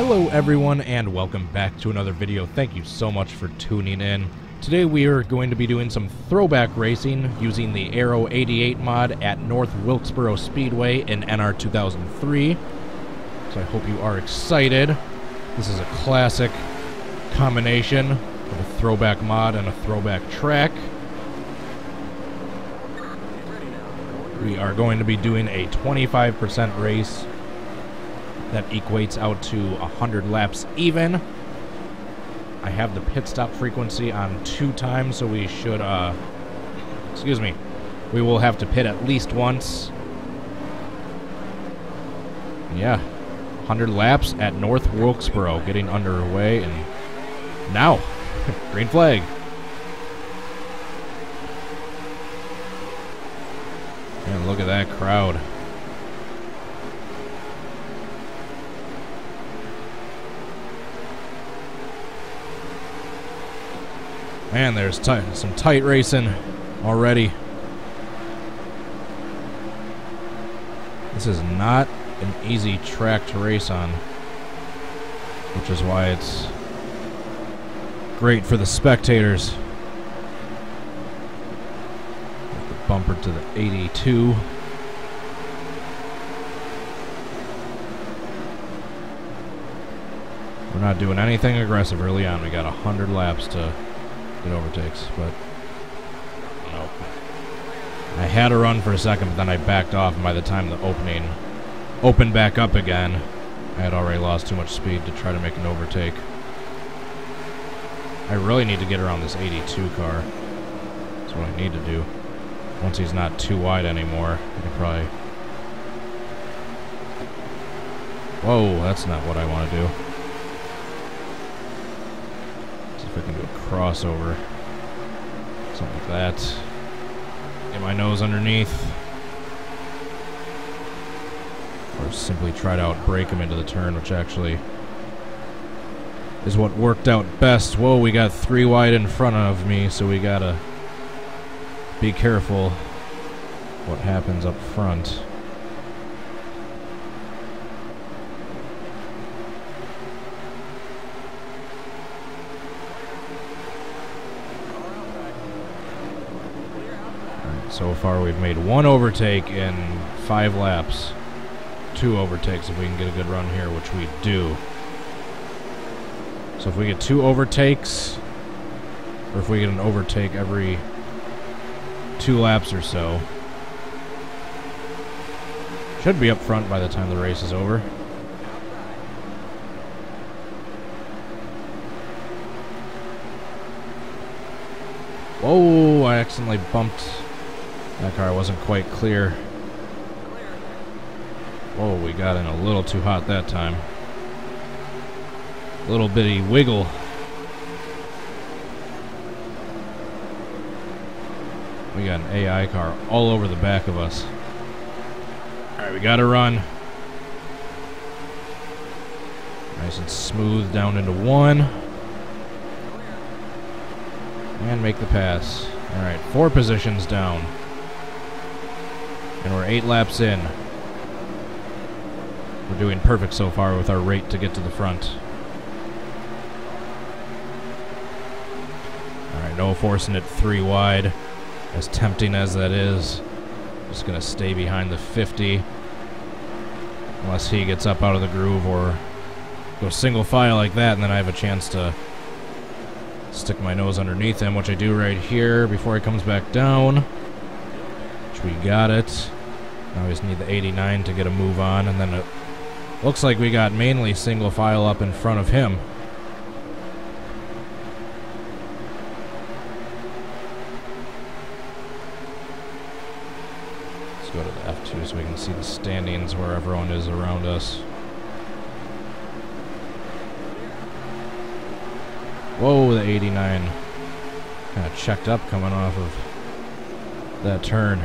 Hello everyone and welcome back to another video. Thank you so much for tuning in. Today we are going to be doing some throwback racing using the Aero 88 mod at North Wilkesboro Speedway in NR 2003. So I hope you are excited. This is a classic combination of a throwback mod and a throwback track. We are going to be doing a 25% race that equates out to 100 laps even. I have the pit stop frequency on 2 times, so we should, we will have to pit at least once. Yeah, 100 laps at North Wilkesboro getting underway, and now, green flag. And look at that crowd. Man, there's some tight racing already. This is not an easy track to race on, which is why it's great for the spectators. The bumper to the 82. We're not doing anything aggressive early on. We got 100 laps to get overtakes, but nope. I had a run for a second, but then I backed off, and by the time the opening opened back up again, I had already lost too much speed to try to make an overtake. I really need to get around this 82 car. That's what I need to do. Once he's not too wide anymore, I can probably... Whoa, that's not what I want to do. If I can do a crossover, something like that. Get my nose underneath, or simply try to outbrake him into the turn, which actually is what worked out best. Whoa, we got 3 wide in front of me, so we gotta be careful what happens up front. So far we've made 1 overtake in 5 laps. 2 overtakes if we can get a good run here, which we do. So if we get 2 overtakes, or if we get an overtake every 2 laps or so, should be up front by the time the race is over. Whoa, I accidentally bumped. That car wasn't quite clear. Whoa, we got in a little too hot that time. Little bitty wiggle. We got an AI car all over the back of us. Alright, we gotta run. Nice and smooth down into 1. And make the pass. Alright, 4 positions down. And we're 8 laps in. We're doing perfect so far with our rate to get to the front. Alright, no forcing it 3 wide. As tempting as that is. Just gonna stay behind the 50. Unless he gets up out of the groove or go single file like that, and then I have a chance to stick my nose underneath him, which I do right here before he comes back down. We got it. Now we just need the 89 to get a move on, and then it looks like we got mainly single file up in front of him. Let's go to the F2 so we can see the standings where everyone is around us. Whoa, the 89 kind of checked up coming off of that turn.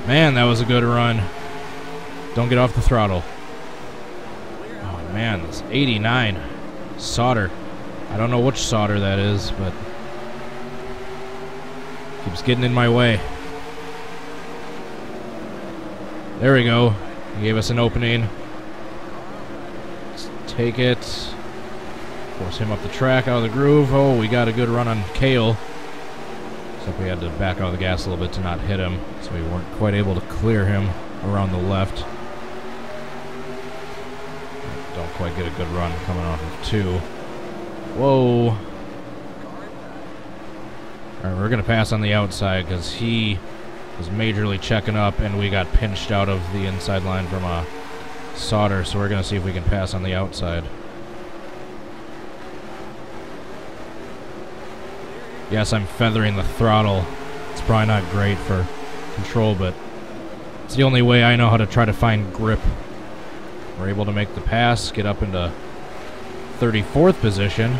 Man, that was a good run. Don't get off the throttle. Oh, Man, this 89 solder. I don't know which solder that is, but keeps getting in my way. There we go. He gave us an opening. Let's take it. Force him up the track out of the groove. Oh, we got a good run on Kale. Except we had to back out of the gas a little bit to not hit him, so we weren't quite able to clear him around the left. Don't quite get a good run coming off of 2. Whoa. Alright, we're going to pass on the outside because he was majorly checking up and we got pinched out of the inside line from a solder, so we're going to see if we can pass on the outside. Yes, I'm feathering the throttle. It's probably not great for control, but it's the only way I know how to try to find grip. We're able to make the pass, get up into 34th position.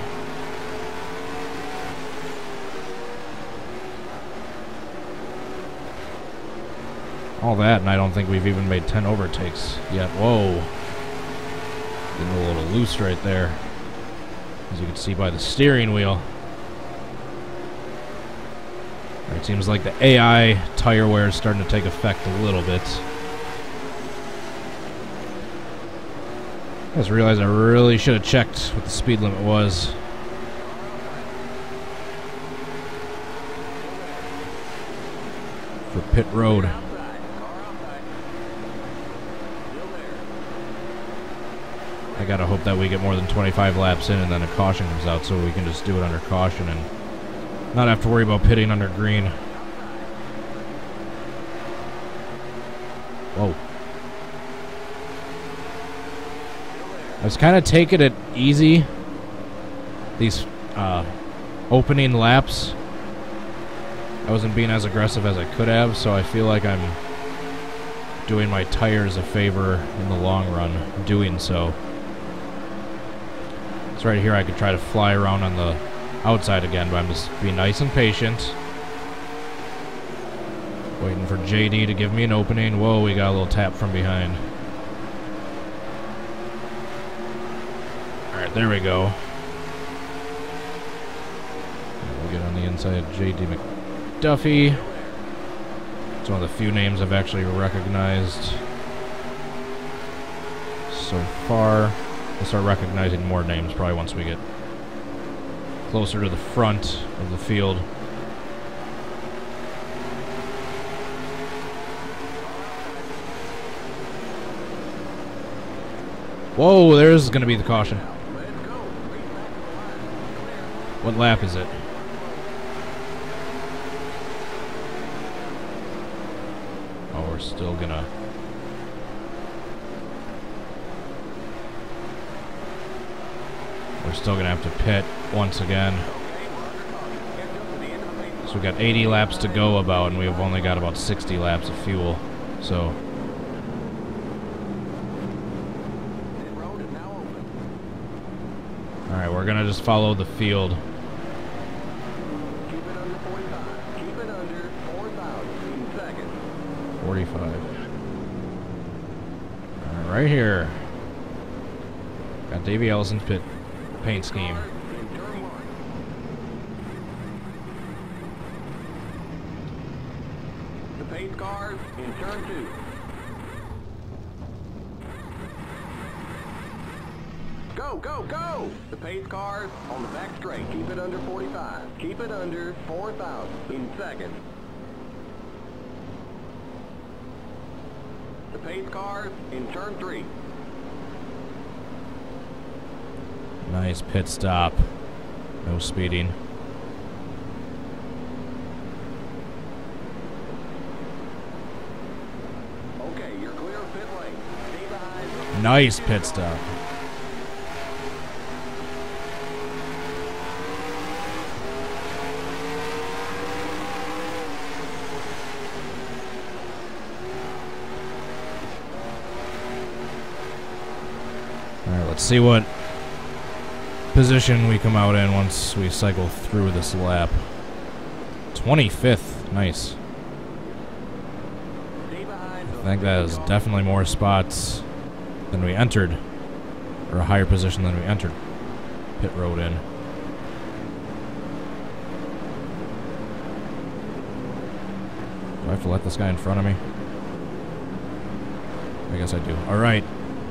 All that, and I don't think we've even made 10 overtakes yet. Whoa. Getting a little loose right there, as you can see by the steering wheel. It seems like the AI tire wear is starting to take effect a little bit. I just realized I really should have checked what the speed limit was. For pit road. I gotta hope that we get more than 25 laps in and then a caution comes out so we can just do it under caution and not have to worry about pitting under green. Whoa. I was kind of taking it easy these opening laps. I wasn't being as aggressive as I could have, so I feel like I'm doing my tires a favor in the long run doing so. So right here I could try to fly around on the outside again, but I'm just being nice and patient. Waiting for JD to give me an opening. Whoa, we got a little tap from behind. Alright, there we go. We'll get on the inside of JD McDuffie. It's one of the few names I've actually recognized so far. We'll start recognizing more names probably once we get closer to the front of the field. Whoa, there's going to be the caution. What lap is it? Oh, we're still going to... We're still going to have to pit once again. So we've got 80 laps to go about, and we've only got about 60 laps of fuel. So... Alright, we're going to just follow the field. Keep it under 45. Keep it under 4,000 in second. 45. Alright, right here. Got Davey Ellison's pit paint scheme. The paint cars in turn 2. Go, go, go! The pace cars on the back straight. Keep it under 45. Keep it under 4,000 in second. The pace cars in turn 3. Nice pit stop. No speeding. Okay, you're clear of pit lane. Stay behind. Nice pit stop. Alright, let's see what position we come out in once we cycle through this lap. 25th. Nice. I think that is definitely more spots than we entered or a higher position than we entered pit road in. Do I have to let this guy in front of me? I guess I do. Alright,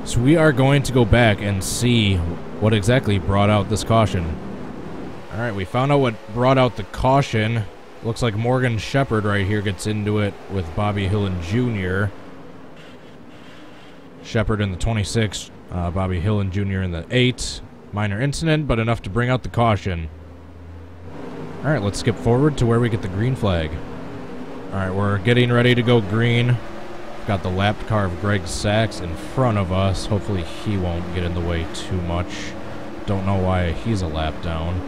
so we are going to go back and see what exactly brought out this caution. Alright, we found out what brought out the caution. Looks like Morgan Shepherd right here gets into it with Bobby Hillen Jr. Shepherd in the 26, Bobby Hillen Jr. in the 8. Minor incident, but enough to bring out the caution. Alright, let's skip forward to where we get the green flag. Alright, we're getting ready to go green. Got the lapped car of Greg Sachs in front of us. Hopefully he won't get in the way too much. Don't know why he's a lap down.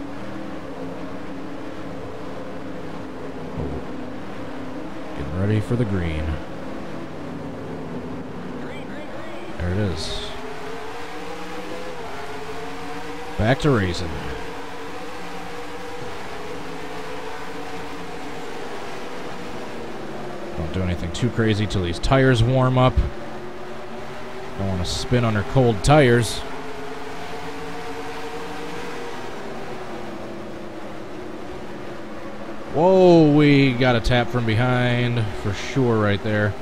Oh. Getting ready for the green. There it is. Back to racing. Don't do anything too crazy till these tires warm up. Don't want to spin under cold tires. Whoa, we got a tap from behind for sure right there.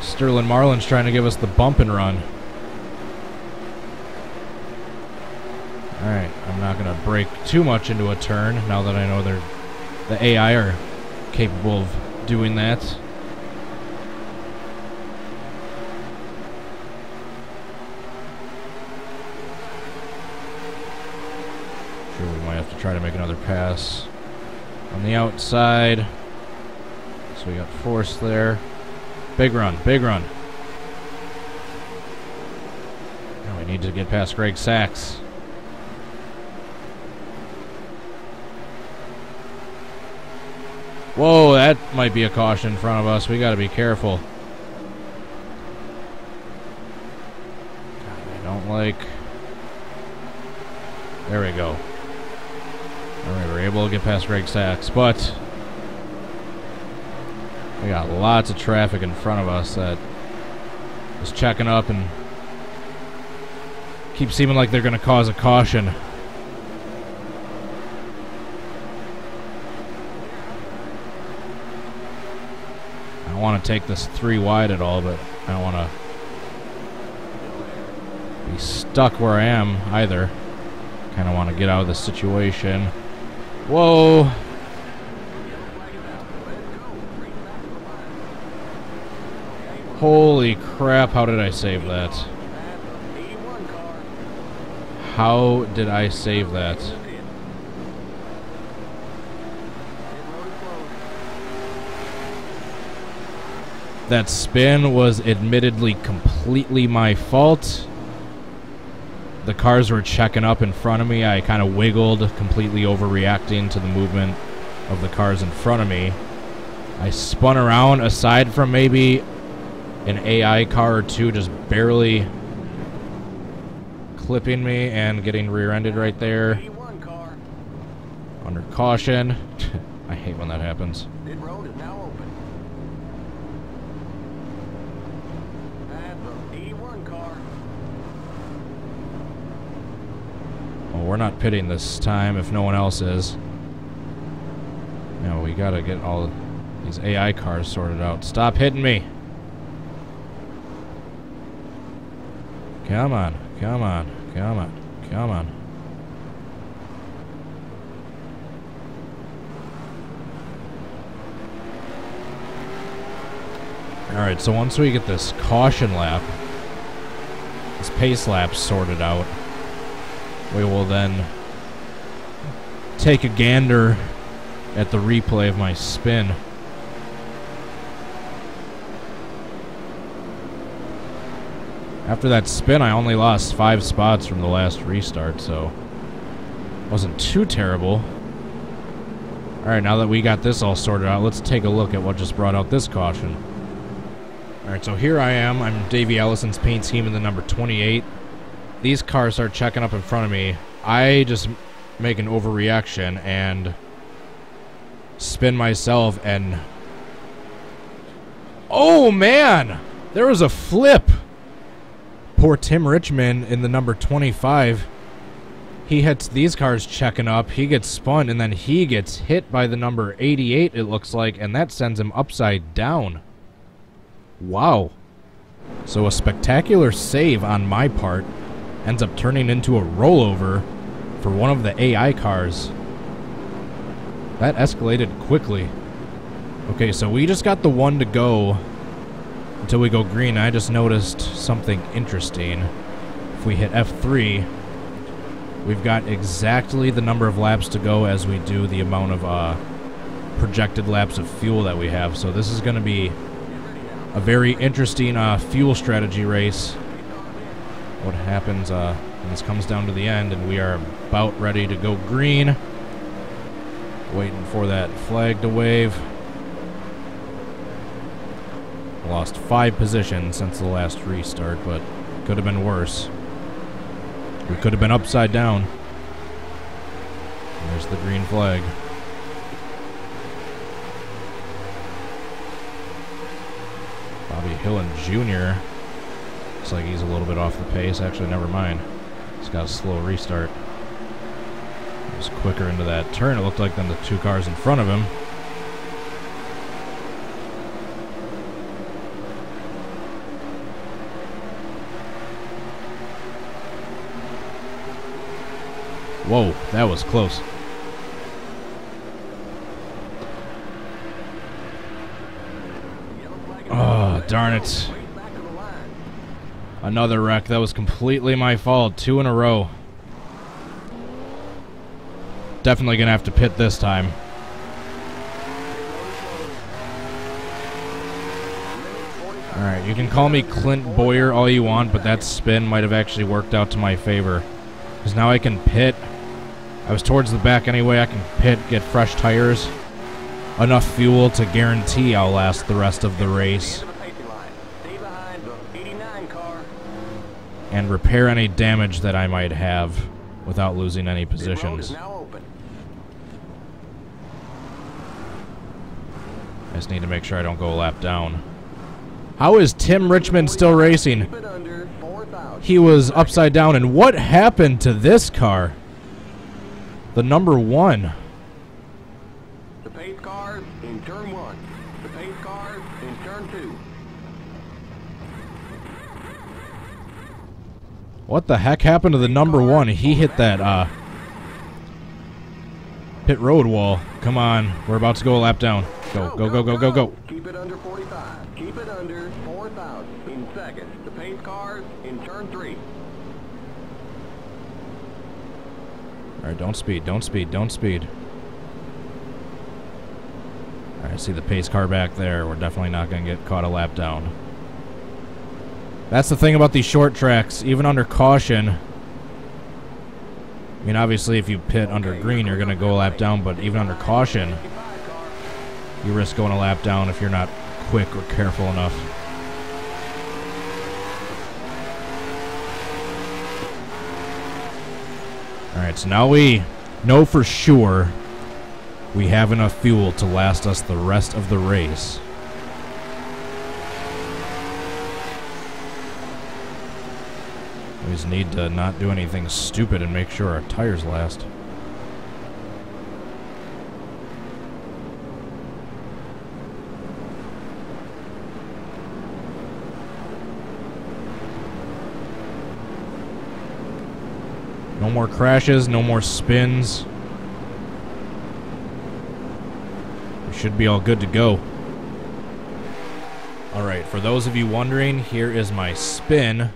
Sterling Marlin's trying to give us the bump and run. Alright, I'm not going to brake too much into a turn now that I know the AI are capable of doing that. Sure, we might have to try to make another pass on the outside. So we got force there. Big run, big run. Now we need to get past Greg Sachs. Whoa, that might be a caution in front of us. We got to be careful. God, I don't like... There we go. Alright, we're able to get past Greg Sachs, but we got lots of traffic in front of us that is checking up and keep seeming like they're going to cause a caution. I don't want to take this 3 wide at all, but I don't want to be stuck where I am either. Kind of want to get out of this situation. Whoa! Holy crap, how did I save that? How did I save that? That spin was admittedly completely my fault. The cars were checking up in front of me. I kind of wiggled, completely overreacting to the movement of the cars in front of me. I spun around, aside from maybe an AI car or two just barely clipping me and getting rear-ended right there. Under caution. I hate when that happens. Pit road is now open. At the 81 car. Well, we're not pitting this time if no one else is. No, we gotta get all these AI cars sorted out. Stop hitting me. Come on, come on, come on, come on. Alright, so once we get this caution lap, this pace lap sorted out, we will then take a gander at the replay of my spin. After that spin, I only lost 5 spots from the last restart, so wasn't too terrible. Alright, now that we got this all sorted out, let's take a look at what just brought out this caution. Alright, so here I am. I'm Davey Allison's paint scheme in the number 28. These cars start checking up in front of me. I just make an overreaction and spin myself and... Oh, man! There was a flip! Poor Tim Richmond in the number 25. He hits these cars checking up. He gets spun, and then he gets hit by the number 88, it looks like, and that sends him upside down. Wow. So a spectacular save on my part ends up turning into a rollover for one of the AI cars. That escalated quickly. Okay, so we just got the one to go until we go green. I just noticed something interesting. If we hit F3, we've got exactly the number of laps to go as we do the amount of projected laps of fuel that we have. So this is going to be a very interesting fuel strategy race. What happens when this comes down to the end and we are about ready to go green. Waiting for that flag to wave. Lost 5 positions since the last restart, but could have been worse. We could have been upside down. There's the green flag. Bobby Hillen Jr. Looks like he's a little bit off the pace. Actually, never mind. He's got a slow restart. He was quicker into that turn, it looked like, than the 2 cars in front of him. Whoa, that was close. Oh, darn it. Another wreck. That was completely my fault. 2 in a row. Definitely going to have to pit this time. Alright, you can call me Clint Boyer all you want, but that spin might have actually worked out to my favor. Because now I can pit. I was towards the back anyway. I can pit, get fresh tires. Enough fuel to guarantee I'll last the rest of the race. And repair any damage that I might have without losing any positions. I just need to make sure I don't go a lap down. How is Tim Richmond still racing? He was upside down, and what happened to this car? The number 1. The pace car in turn 1. The pace car in turn 2. What the heck happened to the number 1? He hit that pit road wall. Come on, we're about to go a lap down. Go, go, go, go, go, go. Keep it under 45. Keep it under 4,000 in second. The pace car in turn 3. Alright, don't speed, don't speed, don't speed. Alright, I see the pace car back there. We're definitely not going to get caught a lap down. That's the thing about these short tracks. Even under caution, I mean, obviously if you pit under green, you're going to go a lap down, but even under caution, you risk going a lap down if you're not quick or careful enough. Alright, so now we know for sure we have enough fuel to last us the rest of the race. We just need to not do anything stupid and make sure our tires last. No more crashes, no more spins. We should be all good to go. Alright, for those of you wondering, here is my spin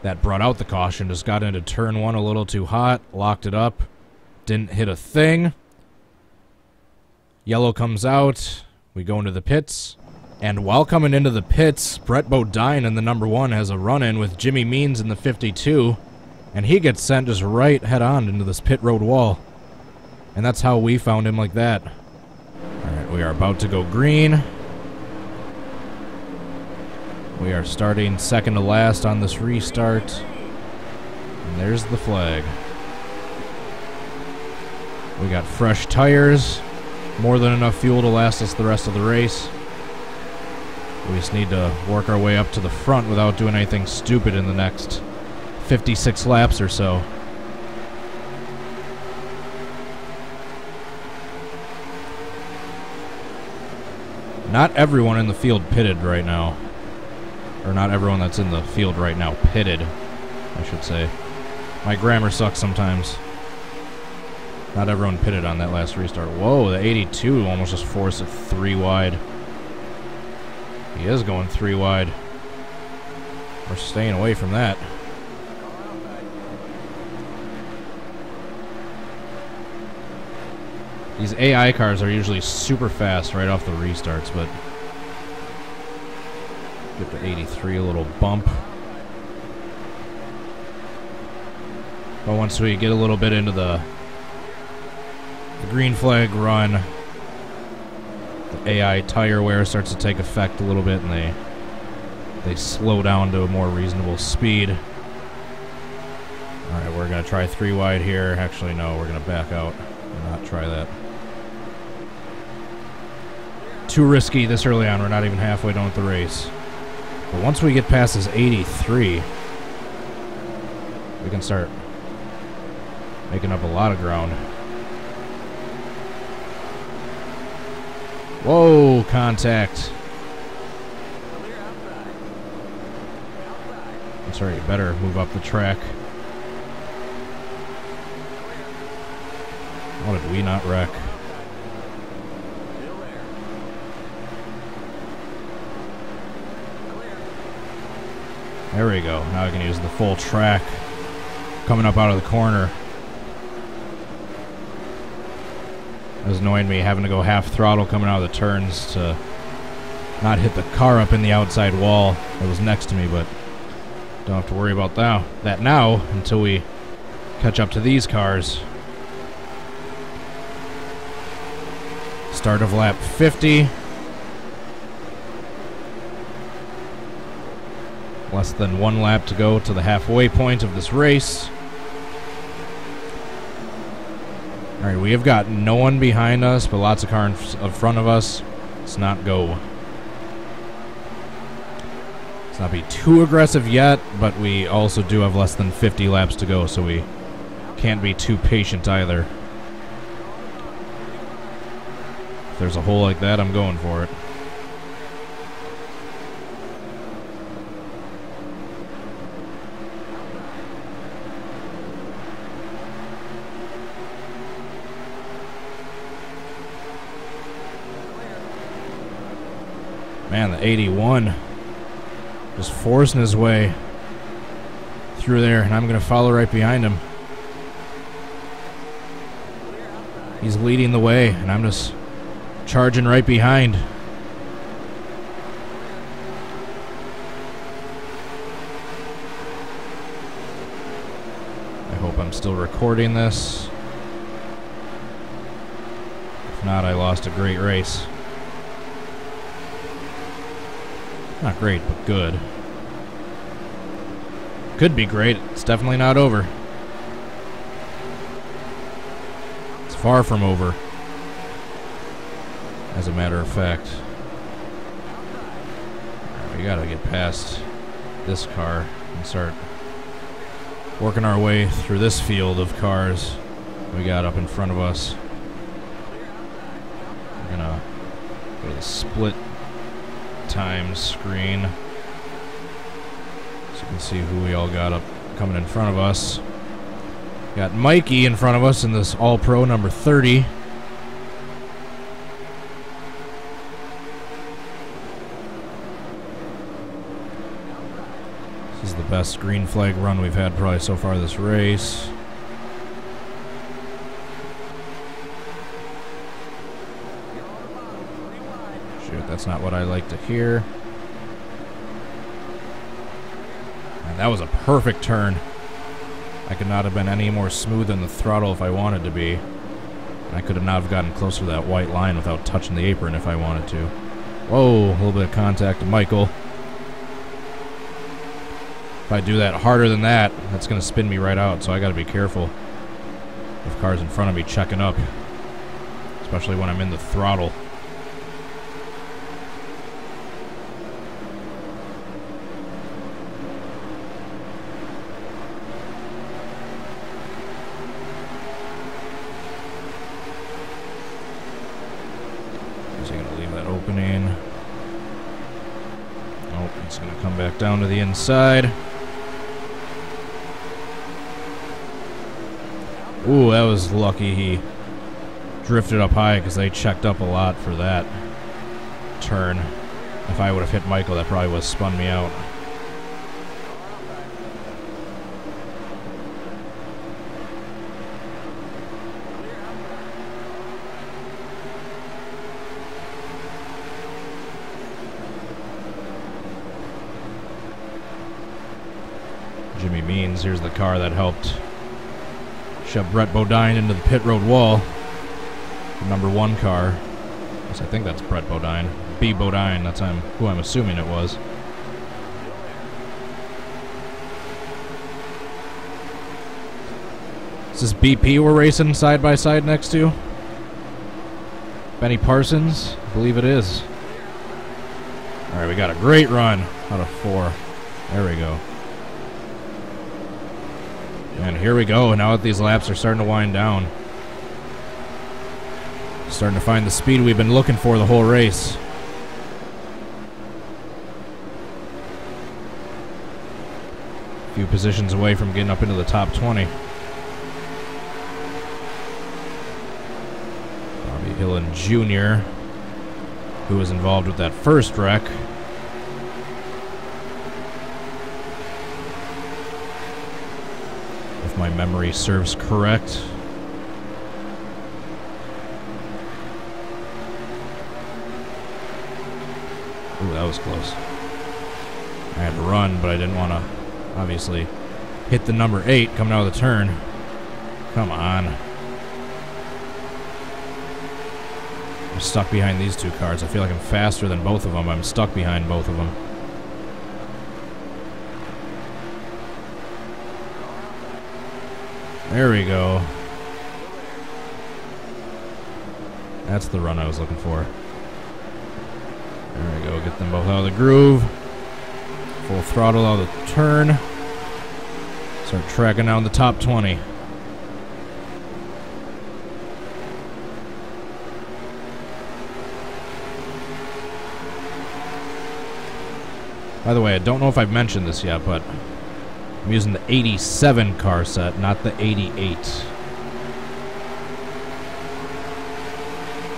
that brought out the caution. Just got into turn 1 a little too hot, locked it up, didn't hit a thing. Yellow comes out, we go into the pits, and while coming into the pits, Brett Bodine in the number 1 has a run-in with Jimmy Means in the 52. And he gets sent just right head-on into this pit road wall. And that's how we found him like that. Alright, we are about to go green. We are starting second to last on this restart. And there's the flag. We got fresh tires. More than enough fuel to last us the rest of the race. We just need to work our way up to the front without doing anything stupid in the next 56 laps or so. Not everyone in the field pitted right now. Or not everyone that's in the field right now pitted, I should say. My grammar sucks sometimes. Not everyone pitted on that last restart. Whoa, the 82 almost just forced it 3 wide. He is going 3 wide. We're staying away from that. These AI cars are usually super fast right off the restarts, but get the 83 a little bump. But once we get a little bit into the green flag run, the AI tire wear starts to take effect a little bit, and they slow down to a more reasonable speed. All right, we're gonna try 3 wide here. Actually, no, we're gonna back out and not try that. Too risky this early on. We're not even halfway done with the race. But once we get past this 83, we can start making up a lot of ground. Whoa, contact. That's right, you better move up the track. How did we not wreck? There we go. Now I can use the full track coming up out of the corner. It was annoying me having to go half throttle coming out of the turns to not hit the car up in the outside wall that was next to me, but don't have to worry about that now until we catch up to these cars. Start of lap 50. Less than 1 lap to go to the halfway point of this race. Alright, we have got no one behind us, but lots of cars in front of us. Let's not go. Let's not be too aggressive yet, but we also do have less than 50 laps to go, so we can't be too patient either. If there's a hole like that, I'm going for it. Man, the 81 just forcing his way through there, and I'm going to follow right behind him. He's leading the way, and I'm just charging right behind. I hope I'm still recording this. If not, I lost a great race. Not great, but good. Could be great. It's definitely not over. It's far from over, as a matter of fact. We gotta get past this car and start working our way through this field of cars we got up in front of us. We're gonna go to the split time screen so you can see who we all got up coming in front of us. Got Mikey in front of us in this All-Pro number 30. This is the best green flag run we've had probably so far this race. That's not what I like to hear. And that was a perfect turn. I could not have been any more smooth in the throttle if I wanted to be. And I could have not have gotten closer to that white line without touching the apron if I wanted to. Whoa, a little bit of contact to Michael. If I do that harder than that, that's going to spin me right out, so I got to be careful with cars in front of me checking up, especially when I'm in the throttle. opening. Oh, it's going to come back down to the inside. Ooh, that was lucky he drifted up high because they checked up a lot for that turn. If I would have hit Michael, that probably would have spun me out. Jimmy Means, here's the car that helped shove Brett Bodine into the pit road wall. The #1 car. I think that's Brett Bodine. B. Bodine, that's who I'm assuming it was. Is this BP we're racing side by side next to? Benny Parsons? I believe it is. Alright, we got a great run out of 4. There we go. And here we go. Now that these laps are starting to wind down. Starting to find the speed we've been looking for the whole race. A few positions away from getting up into the top 20. Bobby Hillen Jr., who was involved with that first wreck. If my memory serves correct. Ooh, that was close. I had to run, but I didn't want to, obviously, hit the #8 coming out of the turn. Come on. I'm stuck behind these two cars. I feel like I'm faster than both of them. I'm stuck behind both of them. There we go. That's the run I was looking for. There we go. Get them both out of the groove. Full throttle out of the turn. Start tracking down the top 20. By the way, I don't know if I've mentioned this yet, but I'm using the 87 car set, not the 88.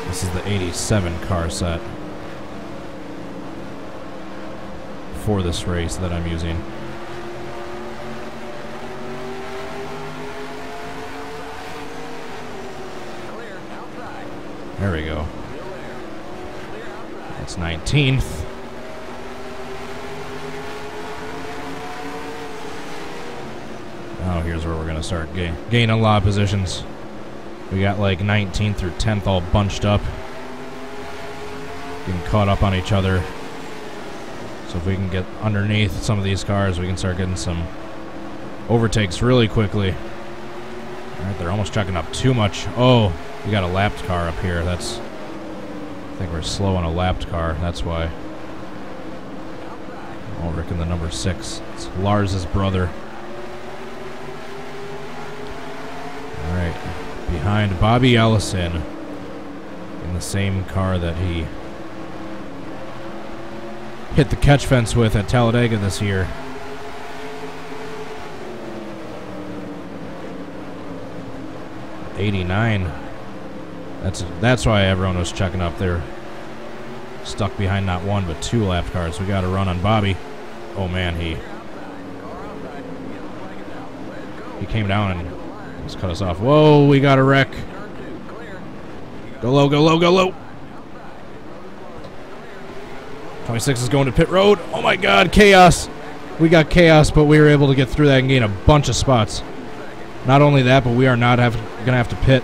This is the 87 car set for this race that I'm using. There we go. That's 19th. Oh, here's where we're going to start gaining a lot of positions. We got like 19th through 10th all bunched up. Getting caught up on each other. So if we can get underneath some of these cars, we can start getting some overtakes really quickly. Alright, they're almost checking up too much. Oh, we got a lapped car up here. I think we're slow on a lapped car. That's why. Ulrich in the #6. It's Lars's brother. Alright, behind Bobby Ellison in the same car that he hit the catch fence with at Talladega this year. '89. That's why everyone was checking up. They're stuck behind not 1 but 2 lapped cars. We got to run on Bobby. Oh man, he came down and just cut us off. Whoa, we got a wreck. Go low, go low, go low. 26 is going to pit road. Oh my god, chaos. We got chaos, but we were able to get through that and gain a bunch of spots. Not only that, but we are not going to have to pit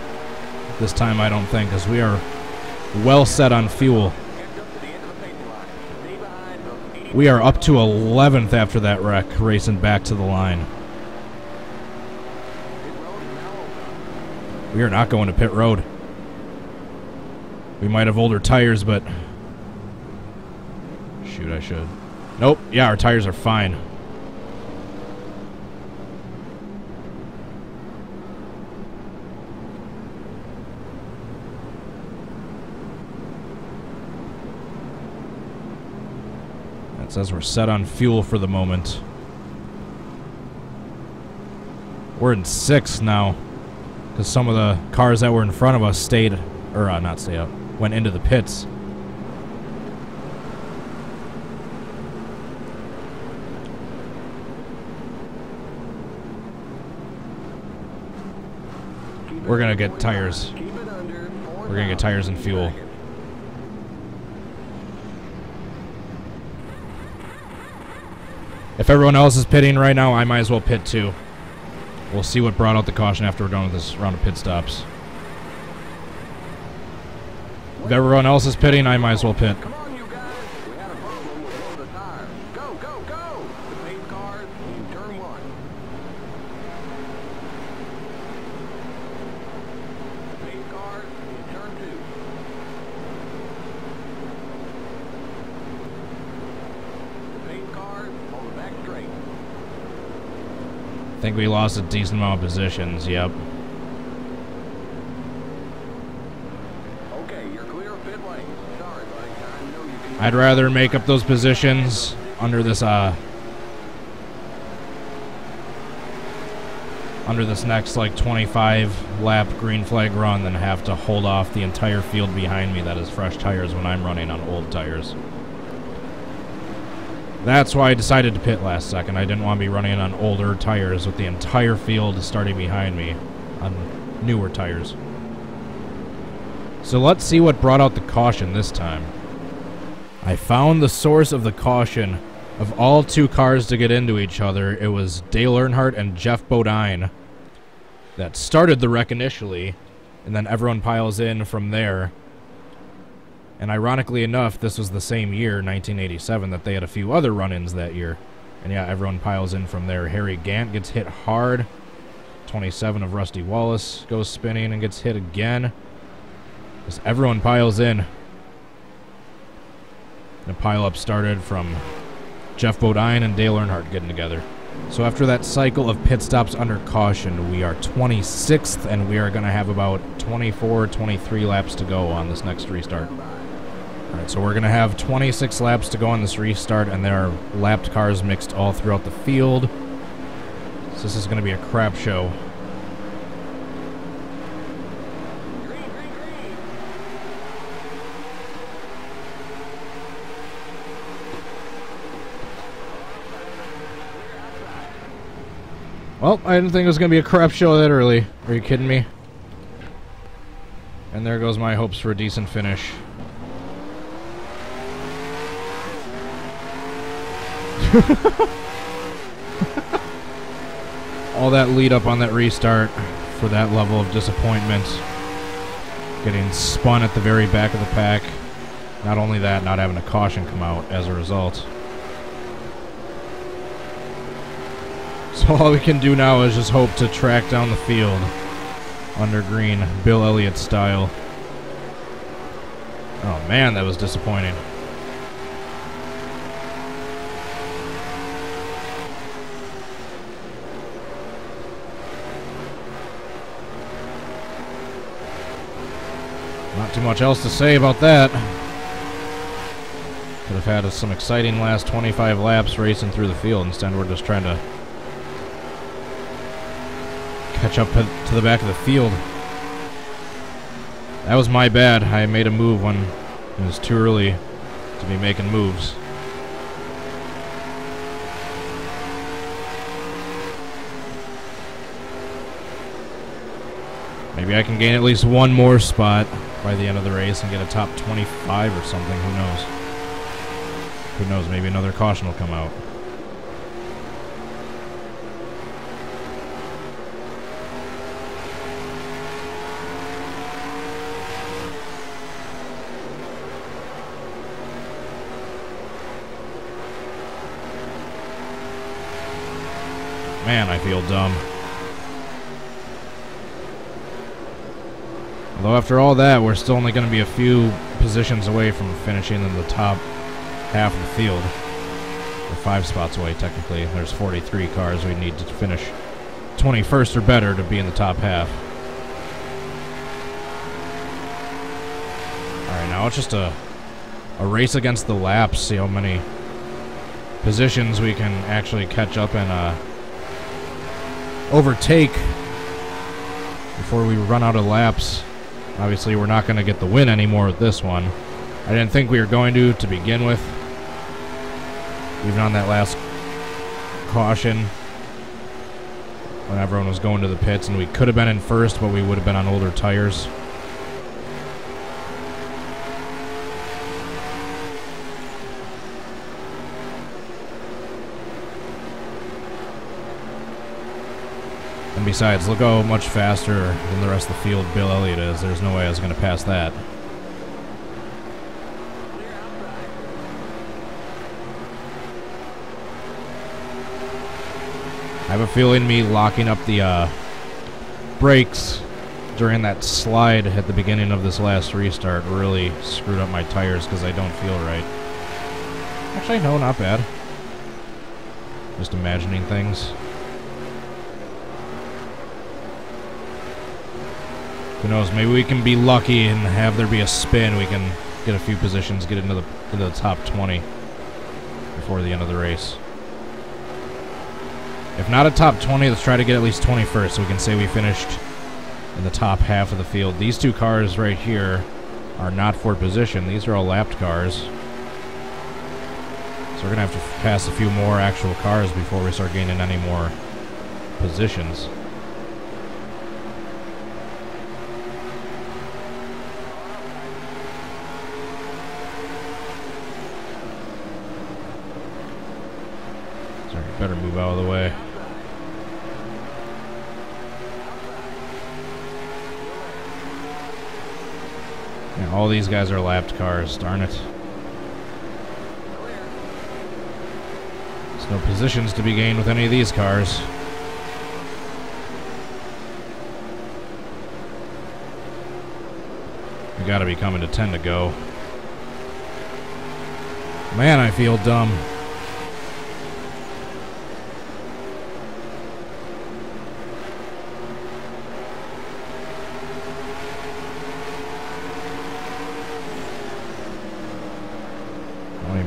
this time, I don't think, because we are well set on fuel. We are up to 11th after that wreck, racing back to the line. We are not going to pit road. We might have older tires, but... Shoot, I should. Nope. Yeah, our tires are fine. It says we're set on fuel for the moment. We're in 6th now, because some of the cars that were in front of us stayed, or not stayed up, went into the pits. We're gonna get tires. We're gonna get tires and fuel. If everyone else is pitting right now, I might as well pit too. We'll see what brought out the caution after we're done with this round of pit stops. If everyone else is pitting, I might as well pit. Come on, you guys. We had a problem with one of the tires. Go, go, go! The paint cars in turn 1. The paint cars in turn 2. The paint cars on the back straight. I think we lost a decent amount of positions, yep. Okay, you're clear of pit lane. Sorry, buddy. I know you can. I'd rather make up those positions under this next like 25 lap green flag run than have to hold off the entire field behind me that is fresh tires when I'm running on old tires. That's why I decided to pit last second. I didn't want to be running on older tires with the entire field starting behind me on newer tires. So let's see what brought out the caution this time. I found the source of the caution. Of all 2 cars to get into each other, it was Dale Earnhardt and Jeff Bodine that started the wreck initially, and then everyone piles in from there. And ironically enough, this was the same year, 1987, that they had a few other run-ins that year. And yeah, everyone piles in from there. Harry Gant gets hit hard. 27 of Rusty Wallace goes spinning and gets hit again. Just everyone piles in. The pileup started from Jeff Bodine and Dale Earnhardt getting together. So after that cycle of pit stops under caution, we are 26th, and we are going to have about 24, 23 laps to go on this next restart. Alright, so we're going to have 26 laps to go on this restart, and there are lapped cars mixed all throughout the field. So this is going to be a crap show. Well, I didn't think it was going to be a crap show that early. Are you kidding me? And there goes my hopes for a decent finish. All that lead up on that restart for that level of disappointment. Getting spun at the very back of the pack. Not only that, not having a caution come out as a result. So all we can do now is just hope to track down the field under green, Bill Elliott style. Oh man, that was disappointing. Not too much else to say about that. Could have had some exciting last 25 laps racing through the field. Instead, we're just trying to catch up to the back of the field. That was my bad. I made a move when it was too early to be making moves. Maybe I can gain at least one more spot by the end of the race and get a top 25 or something. Who knows? Who knows? Maybe another caution will come out. Man, I feel dumb. Although after all that, we're still only going to be a few positions away from finishing in the top half of the field. We're 5 spots away, technically. There's 43 cars we need to finish 21st or better to be in the top half. Alright, now it's just a race against the laps. See how many positions, we can actually catch up and overtake before we run out of laps. Obviously, we're not going to get the win anymore with this one. I didn't think we were going to begin with. Even on that last caution, when everyone was going to the pits, and we could have been in first, but we would have been on older tires. And besides, look how much faster than the rest of the field Bill Elliott is. There's no way I was going to pass that. I have a feeling me locking up the brakes during that slide at the beginning of this last restart really screwed up my tires because I don't feel right. Actually, no, not bad. Just imagining things. Who knows, maybe we can be lucky and have there be a spin. We can get a few positions, get into the top 20 before the end of the race. If not a top 20, let's try to get at least 21st so we can say we finished in the top half of the field. These two cars right here are not for position. These are all lapped cars. So we're going to have to pass a few more actual cars before we start gaining any more positions. Better move out of the way. Yeah, all these guys are lapped cars, darn it. There's no positions to be gained with any of these cars. We gotta be coming to 10 to go. Man, I feel dumb.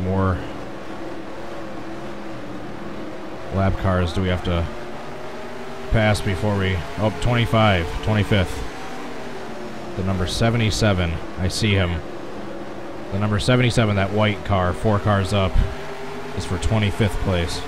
More lap cars do we have to pass before we... Oh, 25th. The number 77. I see him. The number 77, that white car, 4 cars up, is for 25th place.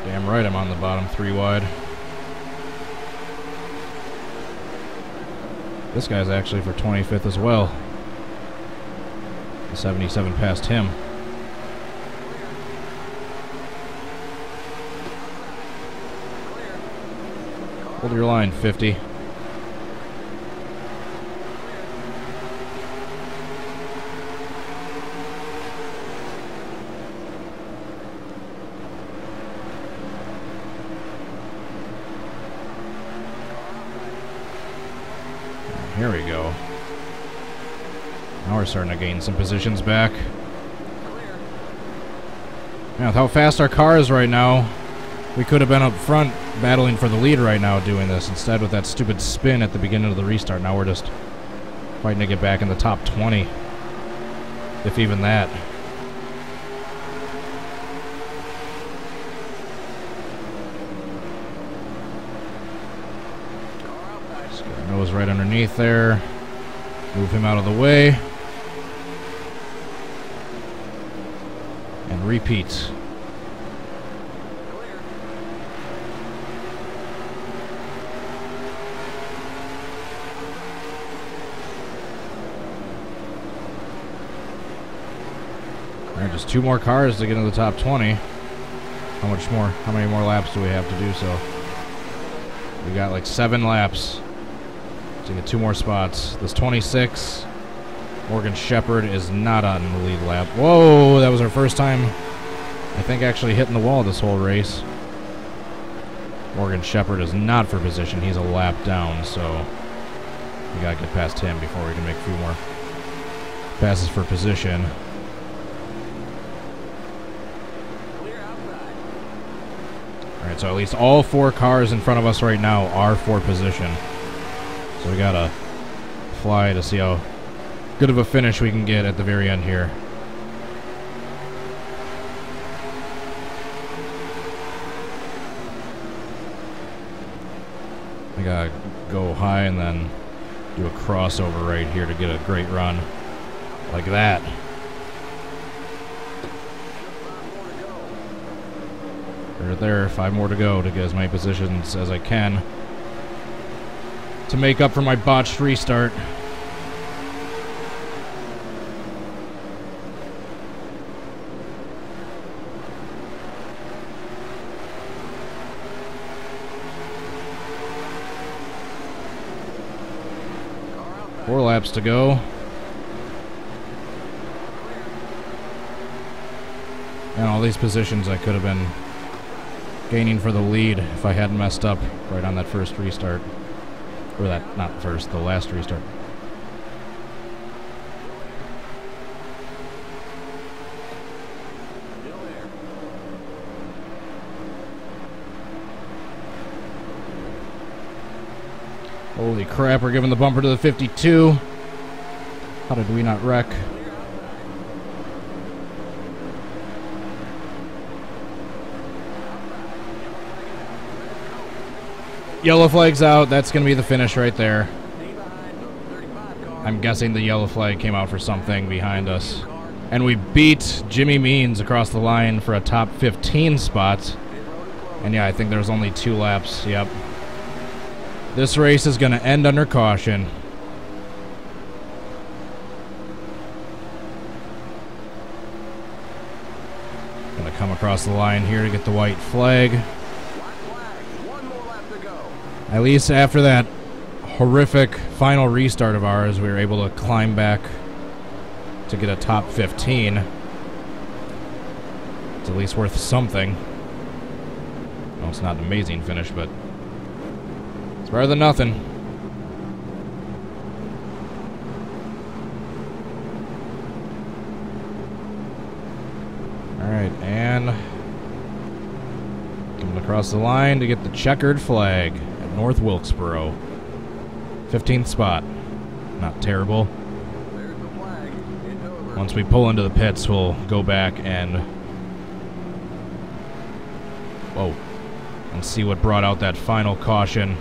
Damn right I'm on the bottom, 3 wide. This guy's actually for 25th as well. The 77 passed him. Hold your line, 50. Here we go. Now we're starting to gain some positions back. Yeah, with how fast our car is right now, we could have been up front battling for the lead right now doing this. Instead, with that stupid spin at the beginning of the restart, now we're just fighting to get back in the top 20. If even that. Nose right underneath there. Move him out of the way. And repeat. Alright, just 2 more cars to get into the top 20. How much more? How many more laps do we have to do so? We got like 7 laps. To get 2 more spots. This 26, Morgan Shepherd is not on the lead lap. Whoa, that was our first time, I think, actually hitting the wall this whole race. Morgan Shepherd is not for position. He's a lap down, so we gotta get past him before we can make a few more Passes for position. Alright, so at least all 4 cars in front of us right now are for position. So we gotta fly to see how good of a finish we can get at the very end here. I gotta go high and then do a crossover right here to get a great run. Like that. Right there, 5 more to go to get as many positions as I can to make up for my botched restart. Four laps to go. And all these positions I could have been gaining for the lead if I hadn't messed up right on that first restart. Or that, not first, the last restart. Holy crap, we're giving the bumper to the 52. How did we not wreck? Yellow flag's out. That's going to be the finish right there. I'm guessing the yellow flag came out for something behind us. And we beat Jimmy Means across the line for a top 15 spot. And yeah, I think there was only 2 laps. Yep. This race is going to end under caution. Going to come across the line here to get the white flag. At least after that horrific final restart of ours, we were able to climb back to get a top 15. It's at least worth something. Well, it's not an amazing finish, but it's better than nothing. Alright, and coming across the line to get the checkered flag. North Wilkesboro. 15th spot. Not terrible. Once we pull into the pits, we'll go back and and see what brought out that final caution.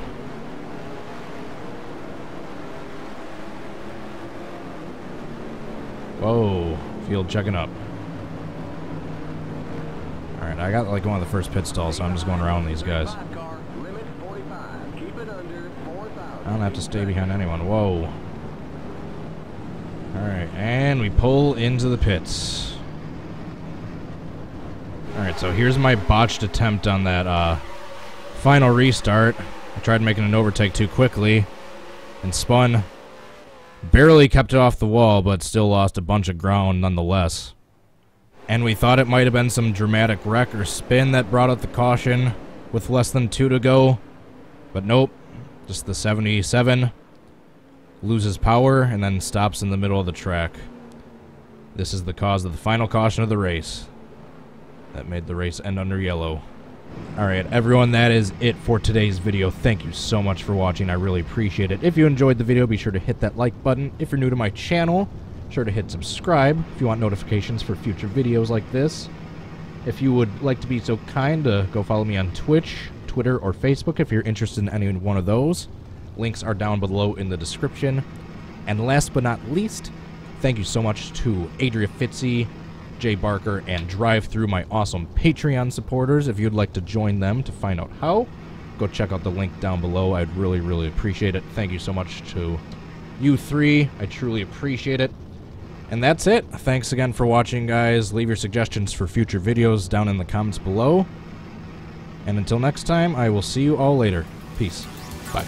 Whoa, field checking up. Alright, I got like one of the first pit stalls, so I'm just going around these guys. I don't have to stay behind anyone. Whoa. Alright, and we pull into the pits. Alright, so here's my botched attempt on that final restart. I tried making an overtake too quickly and spun. Barely kept it off the wall, but still lost a bunch of ground nonetheless. And we thought it might have been some dramatic wreck or spin that brought out the caution with less than 2 to go. But nope. Just the 77 loses power and then stops in the middle of the track. This is the cause of the final caution of the race. That made the race end under yellow. Alright, everyone, that is it for today's video. Thank you so much for watching. I really appreciate it. If you enjoyed the video, be sure to hit that like button. If you're new to my channel, be sure to hit subscribe if you want notifications for future videos like this. If you would like to be so kind to go follow me on Twitch, Twitter, or Facebook if you're interested in any one of those. Links are down below in the description. And last but not least, thank you so much to Adria Fitzy, Jay Barker, and Drive Through, my awesome Patreon supporters. If you'd like to join them to find out how, go check out the link down below. I'd really, really appreciate it. Thank you so much to you 3. I truly appreciate it. And that's it. Thanks again for watching, guys. Leave your suggestions for future videos down in the comments below. And until next time, I will see you all later. Peace. Bye.